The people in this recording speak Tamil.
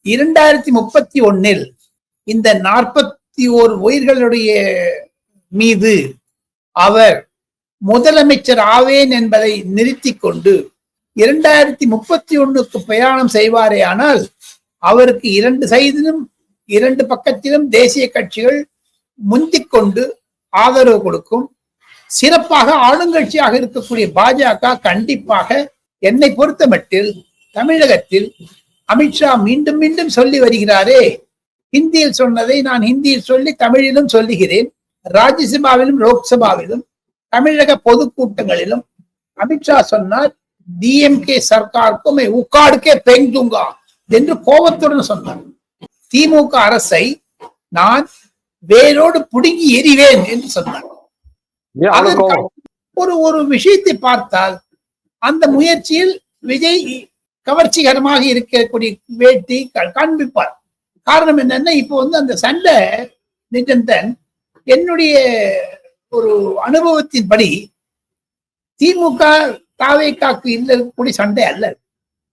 2031 இந்த 41 உயிர்களுடைய மீது அவர் முதலமைச்சர் ஆவேன் என்பதை நிறுத்தி கொண்டு 2031 பிரயாணம் செய்வாரே ஆனால் அவருக்கு 2 சைடிலும் 2 பக்கத்திலும் தேசிய கட்சிகள் முந்திக் கொண்டு ஆதரவு கொடுக்கும். சிறப்பாக ஆளுங்கட்சியாக இருக்கக்கூடிய பாஜக கண்டிப்பாக, என்னை பொறுத்த மட்டில் தமிழகத்தில் அமித்ஷா மீண்டும் மீண்டும் சொல்லி வருகிறாரே, ஹிந்தியில் சொன்னதை நான் ஹிந்தியில் சொல்லி தமிழிலும் சொல்லுகிறேன். ராஜ்யசபாவிலும் லோக்சபாவிலும் தமிழக பொதுக்கூட்டங்களிலும் அமித்ஷா சொன்னார், டிஎம்கே சர்க்காருக்கும் உக்காடுக்கே பெங்குங்கா என்று கோபத்துடன் சொன்னார். திமுக அரசை நான் வேரோடு புடுங்கி எறிவேன் என்று சொன்னார். ஒரு விஷயத்தை பார்த்தால் அந்த முயற்சியில் விஜய் கவர்ச்சிகரமாக இருக்கக்கூடிய வேட்டி காண்பிப்பார். காரணம் என்னன்னா, இப்போ அந்த சண்டை நிஜந்தன் என்னுடைய ஒரு அனுபவத்தின்படி திமுக தாவேக்காக்கு இருக்கக்கூடிய சண்டை அல்ல.